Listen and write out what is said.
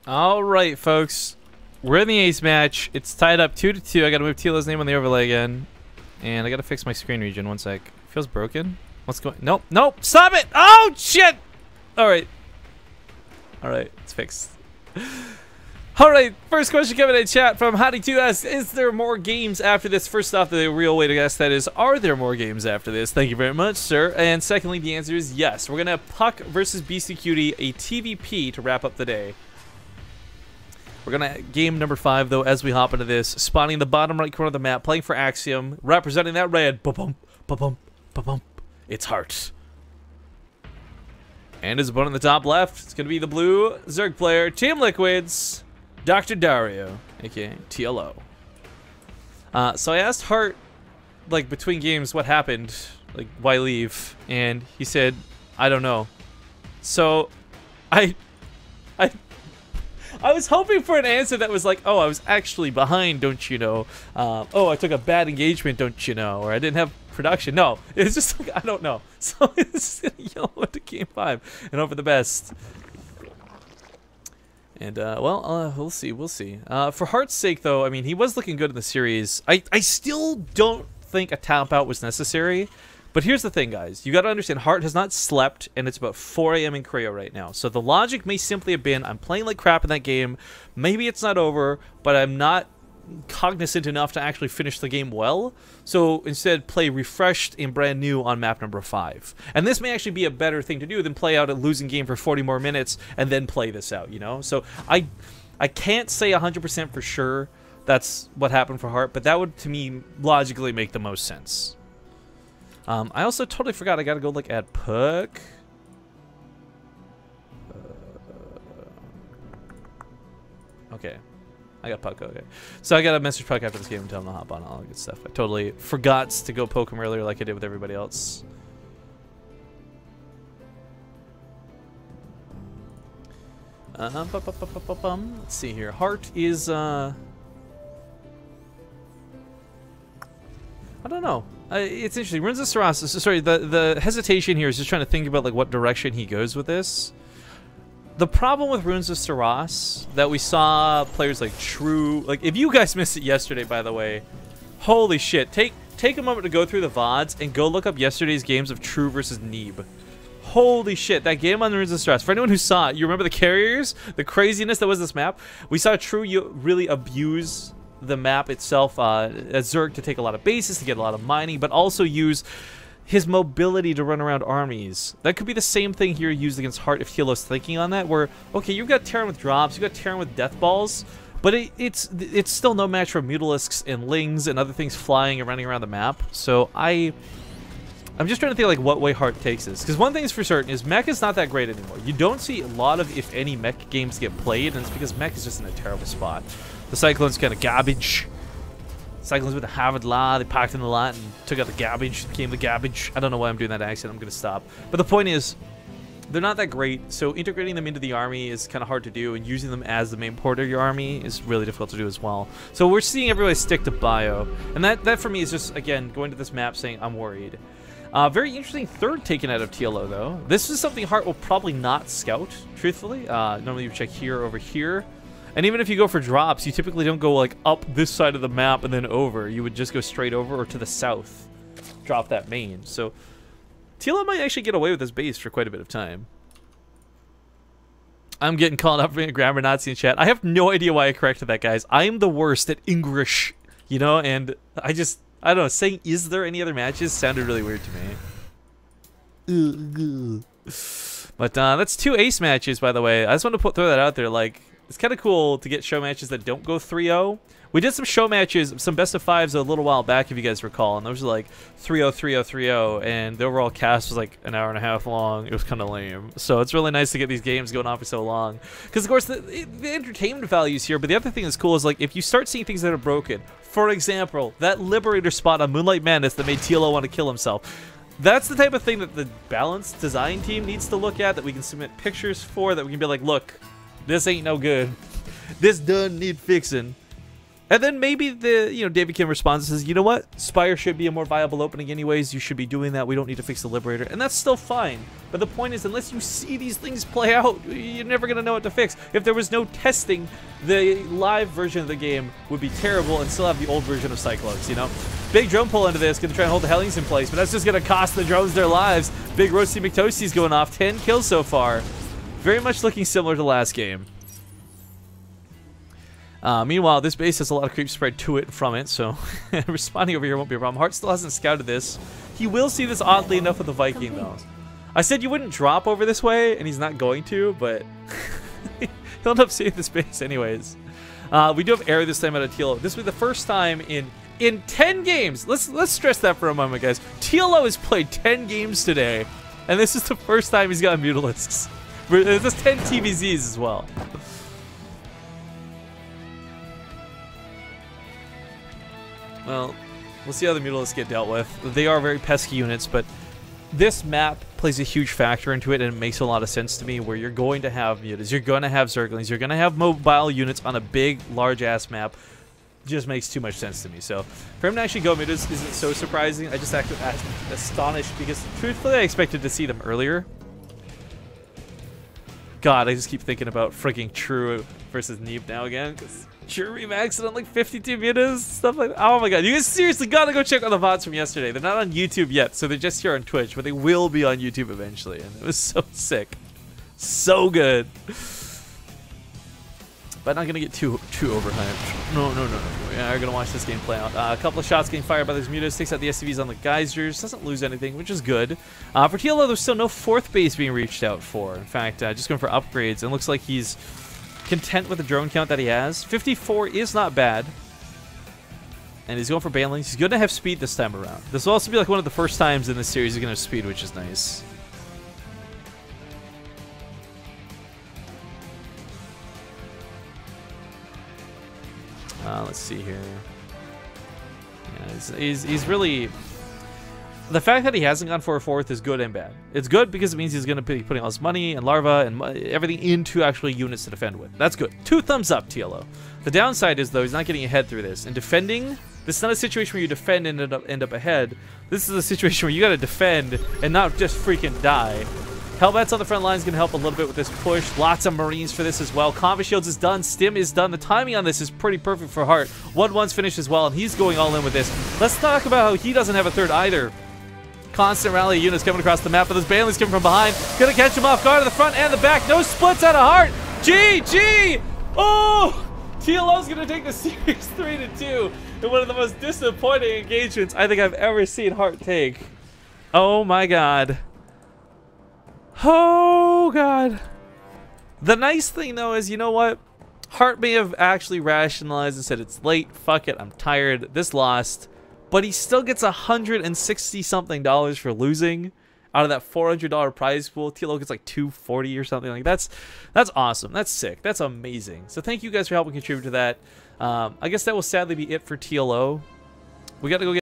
All right, folks. We're in the ace match. It's tied up 2-2. I gotta move TLO's name on the overlay again. And I gotta fix my screen region. One sec. Feels broken. What's going? Nope. Nope. Stop it. Oh, shit. All right. All right. It's fixed. All right. First question coming in chat from Howdy2 asks, is there more games after this? First off, the real way to ask that is, are there more games after this? Thank you very much, sir. And secondly, the answer is yes. We're gonna have Puck versus BCQT, a TVP to wrap up the day. We're gonna game number 5 though as we hop into this, spawning the bottom right corner of the map, playing for Axiom, representing that red. Ba-bum, ba-bum, ba-bum. It's Heart. And his opponent in the top left, it's gonna be the blue Zerg player, Team Liquids, Dr. Dario, aka TLO. So I asked Heart, like between games, what happened, like why leave, and he said, I don't know. So I was hoping for an answer that was like, oh, I was actually behind, don't you know? Oh, I took a bad engagement, don't you know? Or I didn't have production. No, it's just like, I don't know. So it's just gonna yellow into game 5 and hope for the best. And, we'll see, we'll see. For Heart's sake, though, I mean, he was looking good in the series. I still don't think a tap out was necessary. But here's the thing, guys. You got to understand, Heart has not slept, and it's about 4 a.m. in Korea right now. So the logic may simply have been, I'm playing like crap in that game. Maybe it's not over, but I'm not cognizant enough to actually finish the game well. So instead, play refreshed and brand new on map number 5. And this may actually be a better thing to do than play out a losing game for 40 more minutes and then play this out, you know? So I can't say 100% for sure that's what happened for Heart, but that would, to me, logically make the most sense. I also totally forgot I gotta go look at Puck. Okay. I got Puck, okay. So I gotta message Puck after this game and tell him to hop on all that good stuff. I totally forgot to go poke him earlier like I did with everybody else. Let's see here. Heart is, I don't know. It's interesting. Runes of Saras. Sorry, the hesitation here is just trying to think about like what direction he goes with this. The problem with Runes of Saras that we saw players like True, like if you guys missed it yesterday, by the way, holy shit! Take a moment to go through the VODs and go look up yesterday's games of True versus Neeb. Holy shit, that game on the Runes of Saras. For anyone who saw it, you remember the carriers, the craziness that was this map. We saw True really abuse the map itself as Zerg to take a lot of bases, to get a lot of mining, but also use his mobility to run around armies. That could be the same thing here used against Heart if TLO's thinking on that, where, okay, you've got Terran with drops, you've got Terran with death balls, but it's still no match for Mutalisks and Lings and other things flying and running around the map. So I'm just trying to think like what way Heart takes this. Because one thing is for certain is mech is not that great anymore. You don't see a lot of, if any, mech games get played, and it's because mech is just in a terrible spot. The Cyclone's kind of garbage. Cyclones with a Harvard law, they parked in the lot and took out the garbage, became the garbage. I don't know why I'm doing that accent, I'm gonna stop. But the point is, they're not that great, so integrating them into the army is kind of hard to do, and using them as the main port of your army is really difficult to do as well. So we're seeing everybody stick to bio, and that for me is just, again, going to this map saying, I'm worried. Very interesting third taken out of TLO, though. This is something Heart will probably not scout, truthfully. Normally you check here, over here. And even if you go for drops, you typically don't go like up this side of the map and then over. You would just go straight over or to the south. Drop that main. So TLO might actually get away with this base for quite a bit of time. I'm getting called out for being a grammar Nazi in chat. I have no idea why I corrected that, guys. I am the worst at English, you know, and I don't know, saying is there any other matches sounded really weird to me. But that's 2 ace matches, by the way. I just want to throw that out there, like, it's kind of cool to get show matches that don't go 3-0. We did some show matches, some best of 5s a little while back, if you guys recall, and those were like 3-0, 3-0, 3-0, and the overall cast was like an hour and a half long. It was kind of lame. So it's really nice to get these games going on for so long. Because, of course, the entertainment value is here, but the other thing that's cool is, like, if you start seeing things that are broken, for example, that Liberator spot on Moonlight Madness that made TLO want to kill himself. That's the type of thing that the balanced design team needs to look at, that we can submit pictures for, that we can be like, look, this ain't no good. This doesn't need fixing. And then maybe David Kim responds and says, you know what? Spire should be a more viable opening anyways. You should be doing that. We don't need to fix the Liberator. And that's still fine. But the point is, unless you see these things play out, you're never going to know what to fix. If there was no testing, the live version of the game would be terrible and still have the old version of Cyclones, you know? Big drone pull into this, going to try and hold the Hellions in place, but that's just going to cost the drones their lives. Big Roasty McToasty's going off. 10 kills so far. Very much looking similar to last game. Meanwhile, this base has a lot of creep spread to it from it, so responding over here won't be a problem. Hart still hasn't scouted this. He will see this oddly enough with the Viking, though. I said you wouldn't drop over this way, and he's not going to, but he'll end up seeing this base anyways. We do have air this time out of TLO. This will be the first time in 10 games. Let's stress that for a moment, guys. TLO has played 10 games today, and this is the first time he's got Mutalisks. There's 10 TVZs as well. Well, we'll see how the Mutalisks get dealt with. They are very pesky units, but this map plays a huge factor into it, and it makes a lot of sense to me where you're going to have Mutas, you're going to have Zerglings, you're going to have mobile units on a big, large-ass map. Just makes too much sense to me. So for him to actually go Mutas isn't so surprising. I just actually astonished because, truthfully, I expected to see them earlier. God, I just keep thinking about freaking True versus Neeb now again, because True remaxed on like 52 mutas, stuff like that. Oh my god, you guys seriously gotta go check out the VODs from yesterday. They're not on YouTube yet, so they're just here on Twitch, but they will be on YouTube eventually, and it was so sick. So good. But not gonna get too overhyped. No. We are gonna watch this game play out. A couple of shots getting fired by those mutas, takes out the SCVs on the geysers, doesn't lose anything, which is good. For TLO, there's still no 4th base being reached out for. In fact, just going for upgrades, and looks like he's content with the drone count that he has. 54 is not bad. And he's going for banelings. He's going to have speed this time around. This will also be like one of the first times in this series he's going to have speed, which is nice. Let's see here. Yeah, he's really... The fact that he hasn't gone for a 4th is good and bad. It's good because it means he's going to be putting all his money and larva and everything into actually units to defend with. That's good. 2 thumbs up, TLO. The downside is, though, he's not getting ahead through this. And defending, this is not a situation where you defend and end up ahead. This is a situation where you got to defend and not just freaking die. Hellbats on the front line is going to help a little bit with this push. Lots of Marines for this as well. Combat Shields is done. Stim is done. The timing on this is pretty perfect for Hart. 1-1's finished as well, and he's going all in with this. Let's talk about how he doesn't have a 3rd either. Constant rally of units coming across the map, but those Banelings coming from behind. Gonna catch him off guard at the front and the back. No splits out of Hart. GG! Oh! TLO's gonna take the series 3-2 in one of the most disappointing engagements I think I've ever seen Hart take. Oh my god. Oh god. The nice thing though is, you know what? Hart may have actually rationalized and said, it's late, fuck it, I'm tired, this lost. But he still gets $160-something for losing out of that $400 prize pool. TLO gets like $240 or something. Like that's awesome. That's sick. That's amazing. So thank you guys for helping contribute to that. I guess that will sadly be it for TLO. We got to go get